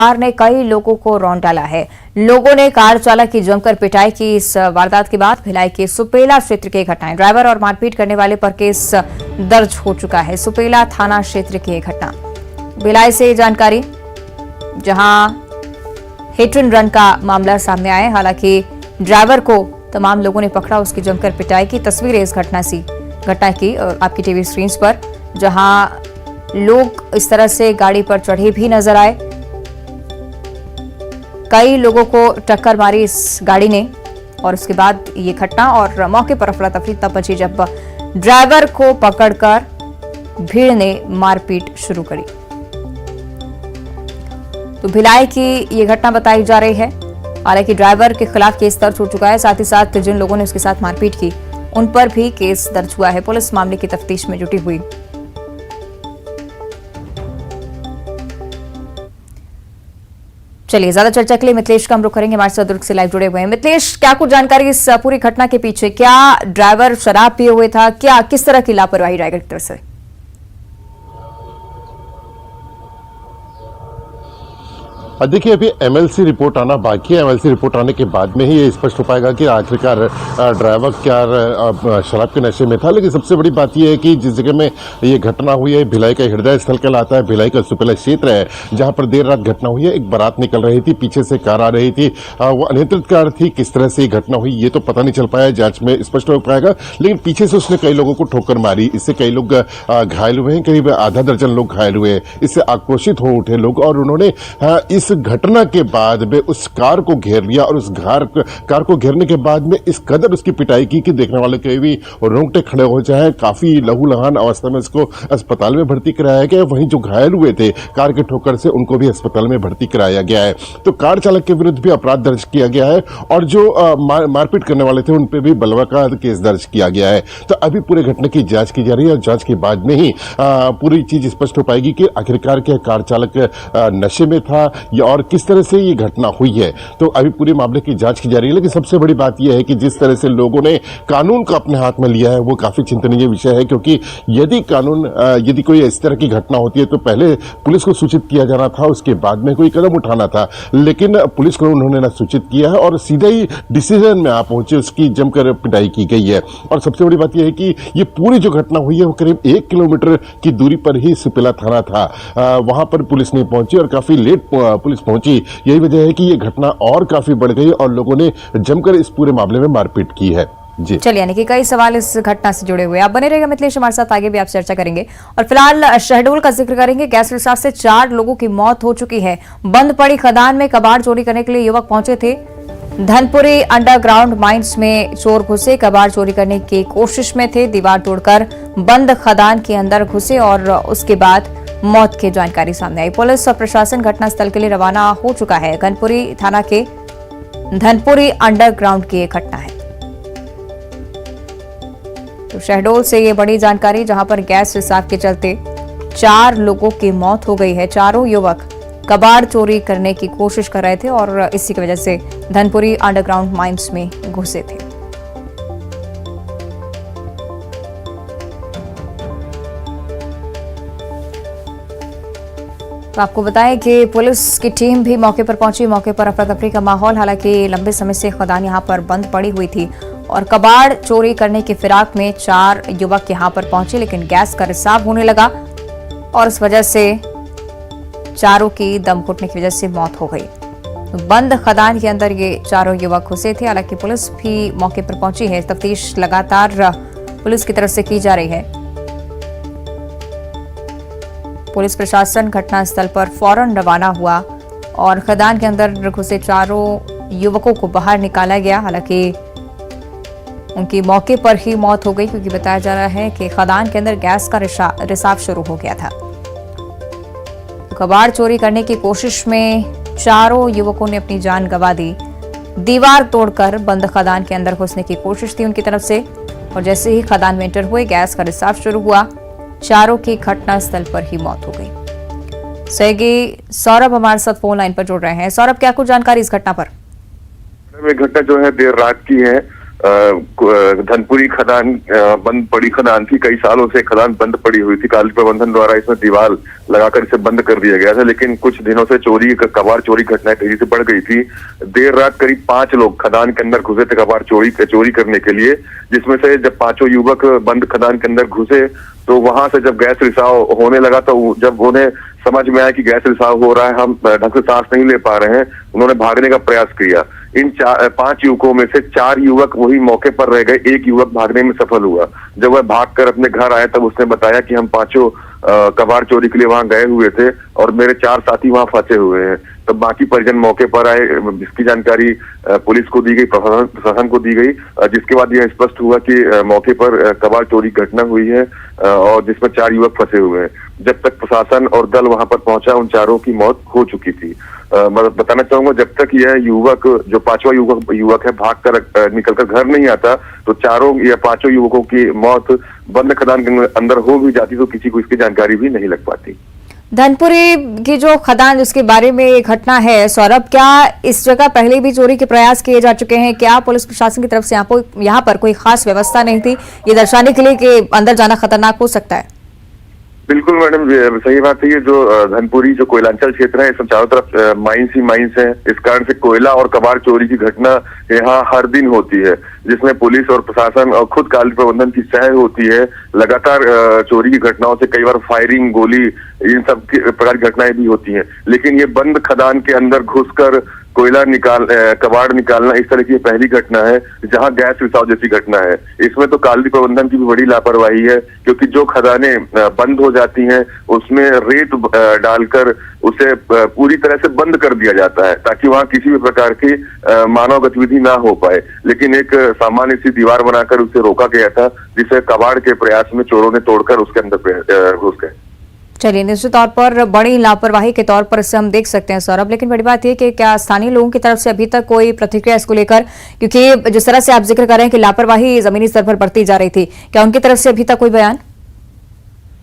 Car ने कई लोगों को रौंद डाला है। लोगों ने कार चालक की जमकर पिटाई की। इस वारदात के बाद भिलाई के सुपेला क्षेत्र की घटना, ड्राइवर और मारपीट करने वाले पर केस दर्ज हो चुका है। सुपेला थाना क्षेत्र की यह घटना भिलाई से जानकारी, जहां हिट एंड रन का मामला सामने आया। हालांकि ड्राइवर को तमाम लोगों ने पकड़ा, उसकी जमकर पिटाई की। तस्वीरें इस घटना की आपकी टीवी स्क्रीन पर, जहां लोग इस तरह से गाड़ी पर चढ़े भी नजर आए। कई लोगों को टक्कर मारी इस गाड़ी ने और उसके बाद ये घटना, और मौके पर अफरा तफरी तब मची जब ड्राइवर को पकड़कर भीड़ ने मारपीट शुरू करी। तो भिलाई की ये घटना बताई जा रही है। हालांकि ड्राइवर के खिलाफ केस दर्ज हो चुका है, साथ ही साथ जिन लोगों ने उसके साथ मारपीट की उन पर भी केस दर्ज हुआ है। पुलिस मामले की तफ्तीश में जुटी हुई। चलिए, ज्यादा चर्चा के लिए मिथिलेश का हम रुख करेंगे, हमारे साथ दुर्ग से लाइव जुड़े हुए हैं। मिथिलेश, क्या कुछ जानकारी इस पूरी घटना के पीछे? क्या ड्राइवर शराब पिए हुए था? क्या किस तरह की लापरवाही ड्राइवर की तरफ से? देखिए, अभी एमएलसी रिपोर्ट आना बाकी है। एमएलसी रिपोर्ट आने के बाद में ही ये स्पष्ट हो पाएगा कि आखिरकार ड्राइवर क्या शराब के नशे में था। लेकिन सबसे बड़ी बात यह है कि जिस जगह में ये घटना हुई है, भिलाई का हृदय स्थल कहलाता है। भिलाई का सुपेला क्षेत्र है, जहां पर देर रात घटना हुई है। एक बारात निकल रही थी, पीछे से कार आ रही थी, वो अनियंत्रित कार थी। किस तरह से घटना हुई ये तो पता नहीं चल पाया, जांच में स्पष्ट हो पाएगा। लेकिन पीछे से उसने कई लोगों को ठोकर मारी, इससे कई लोग घायल हुए हैं। करीब आधा दर्जन लोग घायल हुए। इससे आक्रोशित हो उठे लोग और उन्होंने इस घटना के बाद में उस कार को घेर लिया और उस कार को घेरने के बाद में इस कदर उसकी पिटाई की कि देखने वाले के भी रोंगटे खड़े हो जाए। काफी लहूलुहान अवस्था में इसको अस्पताल में भर्ती कराया गया। वहीं जो घायल हुए थे कार के ठोकर से, उनको भी अस्पताल में भर्ती कराया गया है। तो कार चालक के विरुद्ध भी अपराध दर्ज किया गया है और जो मारपीट करने वाले थे उन पर भी बलवा का केस दर्ज किया गया है। तो अभी पूरे घटना की जांच की जा रही है और जांच के बाद में ही पूरी चीज स्पष्ट हो पाएगी कि आखिरकार क्या कार चालक नशे में था या और किस तरह से ये घटना हुई है। तो अभी पूरे मामले की जांच की जा रही है। लेकिन सबसे बड़ी बात यह है कि जिस तरह से लोगों ने कानून को अपने हाथ में लिया है वो काफी चिंतनीय विषय है, क्योंकि यदि कोई इस तरह की घटना होती है तो पहले पुलिस को सूचित किया जाना था, उसके बाद में कोई कदम उठाना था। लेकिन पुलिस को उन्होंने ना सूचित किया है और सीधे ही डिसीजन में आ पहुंचे, उसकी जमकर पिटाई की गई है। और सबसे बड़ी बात यह है कि ये पूरी जो घटना हुई है वो करीब 1 किलोमीटर की दूरी पर ही सुपेला थाना था। वहां पर पुलिस नहीं पहुंची और काफी लेट पुलिस पहुंची। यही वजह है कि ये घटना और काफी बढ़ गई और लोगों ने जमकर इस पूरे मामले में मारपीट की है। जी चलिए, यानी कि कई सवाल इस घटना से जुड़े हुए। आप बने रहेगा मिथिलेश, हमारे साथ आगे भी आप चर्चा करेंगे। और फिलहाल शहडोल का जिक्र करेंगे। गैस रिसाव से 4 लोगों की मौत हो चुकी है। बंद पड़ी खदान में कबाड़ चोरी करने के लिए युवक पहुंचे थे। धनपुरी अंडरग्राउंड माइंस में चोर घुसे, कबाड़ चोरी करने की कोशिश में थे। दीवार तोड़कर बंद खदान के अंदर घुसे और उसके बाद मौत की जानकारी सामने आई। पुलिस और प्रशासन घटनास्थल के लिए रवाना हो चुका है। धनपुरी थाना के धनपुरी अंडरग्राउंड की एक घटना है। तो शहडोल से ये बड़ी जानकारी, जहां पर गैस रिसाव के चलते 4 लोगों की मौत हो गई है। चारों युवक कबाड़ चोरी करने की कोशिश कर रहे थे और इसी की वजह से धनपुरी अंडरग्राउंड माइंस में घुसे थे। तो आपको बताएं कि पुलिस की टीम भी मौके पर पहुंची। मौके पर अफरा तफरी का माहौल। हालांकि लंबे समय से खदान यहां पर बंद पड़ी हुई थी और कबाड़ चोरी करने की फिराक में 4 युवक यहां पर पहुंचे, लेकिन गैस का रिसाव होने लगा और इस वजह से चारों की दम घुटने की वजह से मौत हो गई। तो बंद खदान के अंदर ये चारों युवक घुसे थे। हालांकि पुलिस भी मौके पर पहुंची है। तफ्तीश लगातार पुलिस की तरफ से की जा रही है। पुलिस प्रशासन घटनास्थल पर फौरन रवाना हुआ और खदान के अंदर घुसे चारों युवकों को बाहर निकाला गया। हालांकि उनकी मौके पर ही मौत हो गई, क्योंकि बताया जा रहा है कि खदान के अंदर गैस का रिसाव शुरू हो गया था। कबाड़ चोरी करने की कोशिश में चारों युवकों ने अपनी जान गंवा दी। दीवार तोड़कर बंद खदान के अंदर घुसने की कोशिश थी उनकी तरफ से और जैसे ही खदान में एंटर हुए, गैस का रिसाव शुरू हुआ। चारों की घटनास्थल पर ही मौत हो गई। सहयोगी सौरभ हमारे साथ फोन लाइन पर जुड़ रहे हैं। सौरभ, क्या कुछ जानकारी इस घटना पर? घटना जो है देर रात की है। धनपुरी खदान बंद पड़ी खदान थी। कई सालों से खदान बंद पड़ी हुई थी। कॉलेज प्रबंधन द्वारा इसमें दीवार लगाकर इसे बंद कर दिया गया था, लेकिन कुछ दिनों से कबाड़ चोरी घटनाएं तेजी से बढ़ गई थी। देर रात करीब 5 लोग खदान के अंदर घुसे थे कबाड़ चोरी करने के लिए, जिसमें से जब 5 युवक बंद खदान के अंदर घुसे तो वहां से जब गैस रिसाव होने लगा तो जब उन्हें समझ में आया कि गैस रिसाव हो रहा है, हम ढंग से सांस नहीं ले पा रहे हैं, उन्होंने भागने का प्रयास किया। इन 5 युवकों में से 4 युवक वही मौके पर रह गए, 1 युवक भागने में सफल हुआ। जब वह भागकर अपने घर आया तब उसने बताया कि हम 5 कबाड़ चोरी के लिए वहां गए हुए थे और मेरे 4 साथी वहां फंसे हुए हैं। तब बाकी परिजन मौके पर आए, जिसकी जानकारी पुलिस को दी गई, प्रशासन को दी गई, जिसके बाद यह स्पष्ट हुआ कि मौके पर कबाड़ चोरी घटना हुई है और जिसमें 4 युवक फंसे हुए हैं। जब तक प्रशासन और दल वहां पर पहुंचा उन 4 की मौत हो चुकी थी। मैं बताना चाहूंगा, जब तक यह युवक जो 5वां युवक है भागकर निकलकर घर नहीं आता तो 4 या 5 युवकों की मौत बंद खदान के अंदर हो भी जाती तो किसी को इसकी जानकारी भी नहीं लग पाती। धनपुरी की जो खदान जिसके बारे में ये घटना है सौरभ, क्या इस जगह पहले भी चोरी के प्रयास किए जा चुके हैं? क्या पुलिस प्रशासन की तरफ से यहाँ पर कोई खास व्यवस्था नहीं थी ये दर्शाने के लिए कि अंदर जाना खतरनाक हो सकता है? बिल्कुल मैडम, सही बात है। ये जो धनपुरी जो कोयलांचल क्षेत्र है, इसमें चारों तरफ माइंस ही माइंस है। इस कारण से कोयला और कबाड़ चोरी की घटना यहाँ हर दिन होती है, जिसमें पुलिस और प्रशासन और खुद कॉलेज प्रबंधन की सहाय होती है। लगातार चोरी की घटनाओं से कई बार फायरिंग, गोली, इन सब प्रकार की घटनाएं भी होती हैं। लेकिन ये बंद खदान के अंदर घुसकर कोयला कबाड़ निकालना इस तरह की पहली घटना है जहां गैस रिसाव जैसी घटना है। इसमें तो कॉलेज प्रबंधन की भी बड़ी लापरवाही है, क्योंकि जो खदानें बंद हो जाती हैं उसमें रेत डालकर उसे पूरी तरह से बंद कर दिया जाता है ताकि वहां किसी भी प्रकार की मानव गतिविधि ना हो पाए। लेकिन एक सामान्य सी दीवार बनाकर उसे रोका गया था, जिसे कबाड़ के प्रयास में चोरों ने तोड़कर उसके अंदर घुस गए। चलिए, निश्चित तौर पर बड़ी लापरवाही के तौर पर इसे हम देख सकते हैं सौरभ, लेकिन बड़ी बात यह कि क्या स्थानीय लोगों की तरफ से अभी तक कोई प्रतिक्रिया इसको लेकर, क्योंकि जिस तरह से आप जिक्र कर रहे हैं कि लापरवाही जमीनी स्तर पर बढ़ती जा रही थी, क्या उनकी तरफ से अभी तक कोई बयान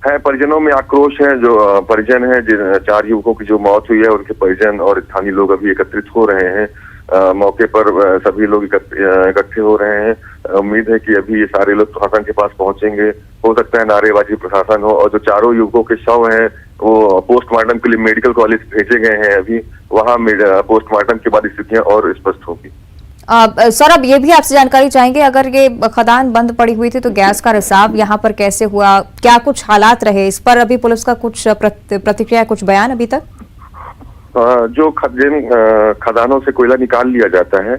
है? परिजनों में आक्रोश है। जो परिजन है, जिन 4 युवकों की जो मौत हुई है, उनके परिजन और स्थानीय लोग अभी एकत्रित हो रहे हैं। मौके पर सभी लोग इकट्ठे हो रहे हैं। उम्मीद है कि अभी ये सारे लोग प्रशासन के पास पहुंचेंगे। हो सकता है नारेबाजी प्रशासन हो, और जो 4 युवकों के शव हैं वो पोस्टमार्टम के लिए मेडिकल कॉलेज भेजे गए हैं। अभी वहां पोस्टमार्टम के बाद स्थितियां और स्पष्ट होगी। सौरभ, ये भी आपसे जानकारी चाहेंगे, अगर ये खदान बंद पड़ी हुई थी तो गैस का रिसाव यहाँ पर कैसे हुआ, क्या कुछ हालात रहे, इस पर अभी पुलिस का कुछ प्रतिक्रिया, कुछ बयान अभी तक? जो खदानों से कोयला निकाल लिया जाता है,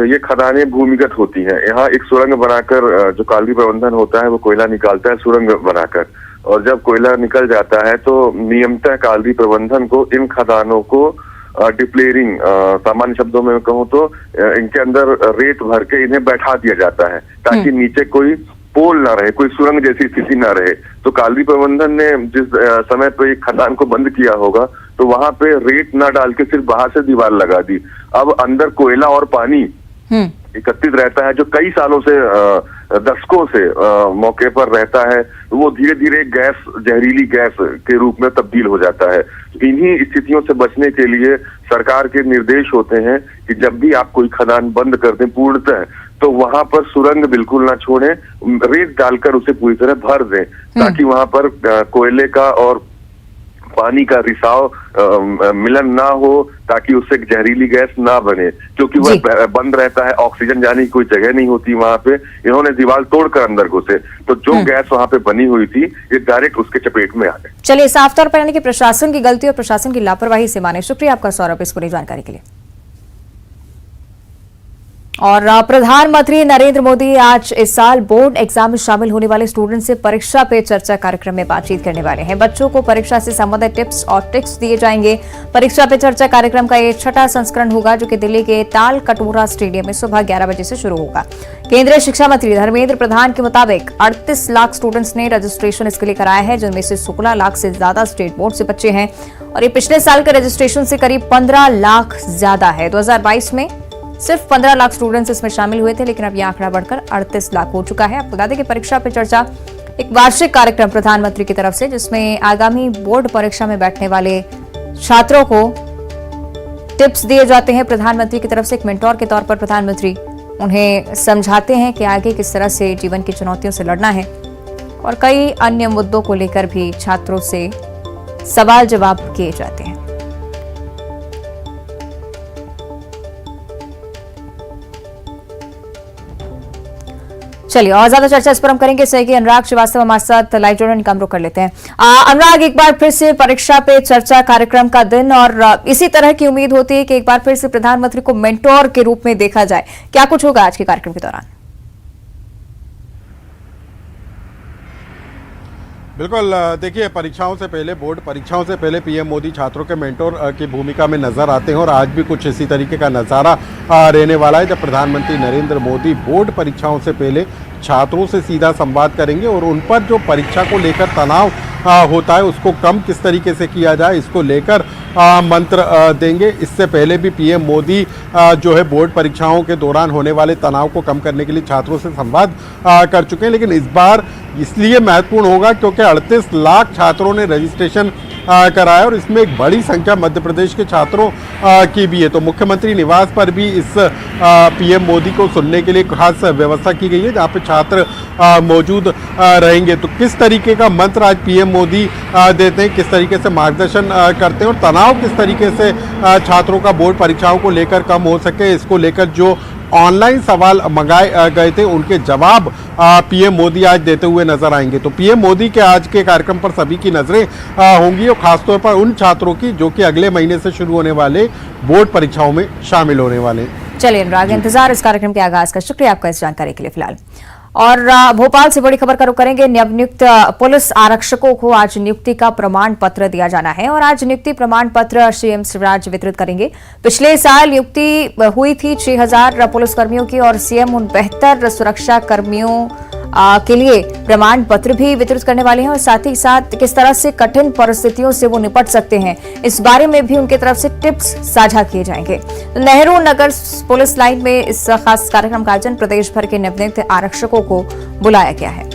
ये खदानें भूमिगत होती हैं। यहाँ एक सुरंग बनाकर जो कॉलेज प्रबंधन होता है वो कोयला निकालता है सुरंग बनाकर, और जब कोयला निकल जाता है तो नियमतः कॉलेज प्रबंधन को इन खदानों को डिप्लेयरिंग, सामान्य शब्दों में कहूँ तो इनके अंदर रेत भर के इन्हें बैठा दिया जाता है ताकि नीचे कोई पोल ना रहे, कोई सुरंग जैसी स्थिति ना रहे। तो कॉलेज प्रबंधन ने जिस समय पे एक खदान को बंद किया होगा तो वहां पे रेत ना डाल के सिर्फ बाहर से दीवार लगा दी। अब अंदर कोयला और पानी एकत्रित रहता है जो कई सालों से, दशकों से मौके पर रहता है। वो धीरे धीरे गैस, जहरीली गैस के रूप में तब्दील हो जाता है। इन्हीं स्थितियों से बचने के लिए सरकार के निर्देश होते हैं कि जब भी आप कोई खदान बंद कर दें पूर्णतः, तो वहां पर सुरंग बिल्कुल ना छोड़ें, रेत डालकर उसे पूरी तरह भर दें ताकि वहां पर कोयले का और पानी का रिसाव मिलन ना हो, ताकि उससे जहरीली गैस ना बने, क्योंकि वह बंद रहता है, ऑक्सीजन जाने की कोई जगह नहीं होती वहां पे। इन्होंने दीवार तोड़कर अंदर घुसे तो जो गैस वहां पे बनी हुई थी ये डायरेक्ट उसके चपेट में आ गए। चलिए, साफ तौर पर यानी कि प्रशासन की गलती और प्रशासन की लापरवाही से माने। शुक्रिया आपका सौरभ इस पूरी जानकारी के लिए। और प्रधानमंत्री नरेंद्र मोदी आज इस साल बोर्ड एग्जाम में शामिल होने वाले स्टूडेंट से परीक्षा पे चर्चा कार्यक्रम में बातचीत करने वाले हैं। बच्चों को परीक्षा से संबंधित टिप्स और ट्रिक्स दिए जाएंगे। परीक्षा पे चर्चा कार्यक्रम का ये 6वां संस्करण होगा, जो कि दिल्ली के ताल कटोरा स्टेडियम में सुबह 11 बजे से शुरू होगा। केंद्रीय शिक्षा मंत्री धर्मेंद्र प्रधान के मुताबिक 38 लाख स्टूडेंट्स ने रजिस्ट्रेशन इसके लिए कराया है, जिनमें से 16 लाख से ज्यादा स्टेट बोर्ड से बच्चे हैं और ये पिछले साल के रजिस्ट्रेशन से करीब 15 लाख ज्यादा है। 2022 में सिर्फ 15 लाख स्टूडेंट्स इसमें शामिल हुए थे, लेकिन अब यह आंकड़ा बढ़कर 38 लाख हो चुका है। आपको बता दें कि परीक्षा पे चर्चा एक वार्षिक कार्यक्रम प्रधानमंत्री की तरफ से, जिसमें आगामी बोर्ड परीक्षा में बैठने वाले छात्रों को टिप्स दिए जाते हैं। प्रधानमंत्री की तरफ से एक मेंटोर के तौर पर प्रधानमंत्री उन्हें समझाते हैं कि आगे किस तरह से जीवन की चुनौतियों से लड़ना है और कई अन्य मुद्दों को लेकर भी छात्रों से सवाल जवाब किए जाते हैं। चलिए और ज्यादा चर्चा इस पर हम करेंगे। सहयोगी अनुराग श्रीवास्तव हमारे साथ लाइव जोड़ने का हम करते हैं। अनुराग, एक बार फिर से परीक्षा पे चर्चा कार्यक्रम का दिन और इसी तरह की उम्मीद होती है कि एक बार फिर से प्रधानमंत्री को मेंटोर के रूप में देखा जाए। क्या कुछ होगा आज के कार्यक्रम के दौरान? बिल्कुल, देखिए, परीक्षाओं से पहले, बोर्ड परीक्षाओं से पहले पीएम मोदी छात्रों के मेंटोर की भूमिका में नजर आते हैं और आज भी कुछ इसी तरीके का नज़ारा रहने वाला है, जब प्रधानमंत्री नरेंद्र मोदी बोर्ड परीक्षाओं से पहले छात्रों से सीधा संवाद करेंगे और उन पर जो परीक्षा को लेकर तनाव होता है उसको कम किस तरीके से किया जाए, इसको लेकर मंत्र देंगे। इससे पहले भी पीएम मोदी जो है बोर्ड परीक्षाओं के दौरान होने वाले तनाव को कम करने के लिए छात्रों से संवाद कर चुके हैं, लेकिन इस बार इसलिए महत्वपूर्ण होगा क्योंकि 38 लाख छात्रों ने रजिस्ट्रेशन कराया और इसमें एक बड़ी संख्या मध्य प्रदेश के छात्रों की भी है। तो मुख्यमंत्री निवास पर भी इस पीएम मोदी को सुनने के लिए खास व्यवस्था की गई है, जहाँ पे छात्र मौजूद रहेंगे। तो किस तरीके का मंत्र आज पीएम मोदी देते हैं, किस तरीके से मार्गदर्शन करते हैं और तनाव किस तरीके से छात्रों का बोर्ड परीक्षाओं को लेकर कम हो सके, इसको लेकर जो ऑनलाइन सवाल मंगाए गए थे उनके जवाब पीएम मोदी आज देते हुए नजर आएंगे। तो पीएम मोदी के आज के कार्यक्रम पर सभी की नजरें होंगी और खासतौर पर उन छात्रों की जो कि अगले महीने से शुरू होने वाले बोर्ड परीक्षाओं में शामिल होने वाले हैं। चलिए अनुराग, इंतजार इस कार्यक्रम के आगाज का। शुक्रिया आपका इस जानकारी के लिए। फिलहाल और भोपाल से बड़ी खबर का रुख करेंगे। नवनियुक्त पुलिस आरक्षकों को आज नियुक्ति का प्रमाण पत्र दिया जाना है और आज नियुक्ति प्रमाण पत्र सीएम शिवराज वितरित करेंगे। पिछले साल नियुक्ति हुई थी 6000 पुलिसकर्मियों की और सीएम उन बेहतर सुरक्षा कर्मियों के लिए प्रमाण पत्र भी वितरित करने वाले हैं और साथ ही साथ किस तरह से कठिन परिस्थितियों से वो निपट सकते हैं, इस बारे में भी उनकी तरफ से टिप्स साझा किए जाएंगे। नेहरू नगर पुलिस लाइन में इस खास कार्यक्रम का आयोजन प्रदेश भर के नवनियुक्त आरक्षकों को बुलाया गया है।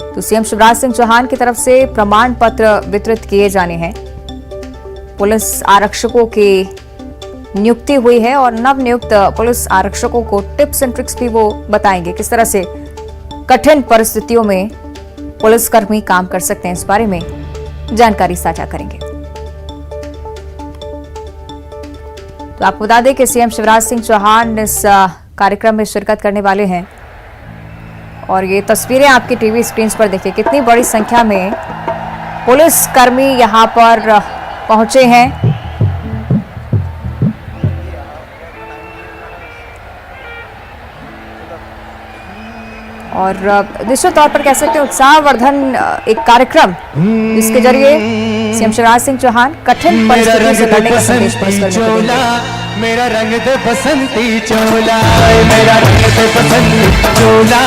तो सीएम शिवराज सिंह चौहान की तरफ से प्रमाण पत्र वितरित किए जाने हैं। पुलिस आरक्षकों की नियुक्ति हुई है और नवनियुक्त पुलिस आरक्षकों को टिप्स एंड ट्रिक्स भी वो बताएंगे, किस तरह से कठिन परिस्थितियों में पुलिसकर्मी काम कर सकते हैं, इस बारे में जानकारी साझा करेंगे। तो आपको बता दें कि सीएम शिवराज सिंह चौहान इस कार्यक्रम में शिरकत करने वाले हैं और ये तस्वीरें आपकी टीवी स्क्रीन पर देखिए, कितनी बड़ी संख्या में पुलिसकर्मी यहां पर पहुंचे हैं और निश्चित तौर पर कह सकते हैं उत्साहवर्धन एक कार्यक्रम जिसके जरिए सीएम शिवराज सिंह चौहान कठिन परिस्थितियों से लड़ने का संदेश पुलिसकर्मियों को देंगे। मेरा रंग दे बसंती चोला, मेरा रंग दे बसंती चोला,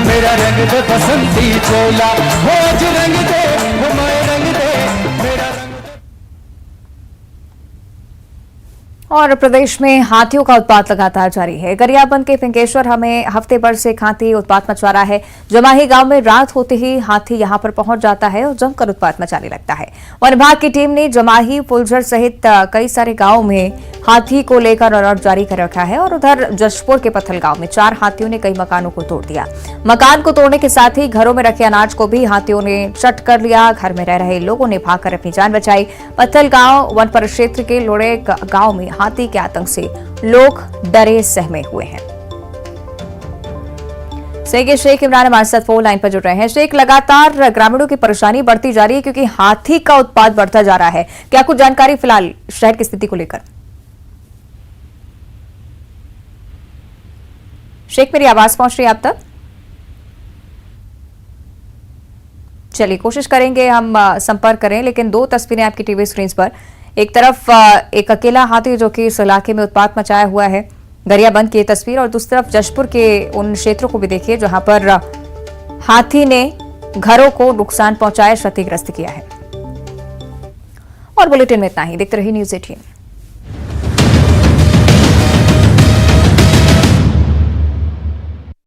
मेरा रंग दे बसंती चोला, वो आज रंग दे, वो मैं रंग दे, मेरा रंग दे। और प्रदेश में हाथियों का उत्पात लगातार जारी है। गरियाबंद के पिंकेश्वर में हफ्ते भर से हाथी उत्पात मचा रहा है। जमाही गांव में रात होते ही हाथी यहां पर पहुंच जाता है और जमकर उत्पात मचाने लगता है। वन विभाग की टीम ने जमाही, फुलझर सहित कई सारे गांवों में हाथी को लेकर अलर्ट जारी कर रखा है और उधर जशपुर के पत्थल गांव में 4 हाथियों ने कई मकानों को तोड़ दिया। मकान को तोड़ने के साथ ही घरों में रखे अनाज को भी हाथियों ने चट कर लिया। घर में रह रहे लोगों ने भागकर अपनी जान बचाई। पत्थल गांव वन परिक्षेत्र के लोड़े गांव में हाथी के आतंक से लोग डरे सहमे हुए हैं। शेख इमरान हमारे साथ फोन लाइन पर जुड़ रहे हैं। शेख, लगातार ग्रामीणों की परेशानी बढ़ती जा रही है क्योंकि हाथी का उत्पात बढ़ता जा रहा है। क्या कुछ जानकारी फिलहाल शहर की स्थिति को लेकर? शेख, मेरी आवाज पहुंच रही है आप तक? चलिए कोशिश करेंगे हम संपर्क करें, लेकिन 2 तस्वीरें आपकी टीवी स्क्रीन पर। एक तरफ एक अकेला हाथी जो कि इस इलाके में उत्पात मचाया हुआ है, गरियाबंद की तस्वीर, और दूसरी तरफ जशपुर के उन क्षेत्रों को भी देखिए जहां पर हाथी ने घरों को नुकसान पहुंचाया, क्षतिग्रस्त किया है। और बुलेटिन में इतना ही। देखते रहिए न्यूज़ 18।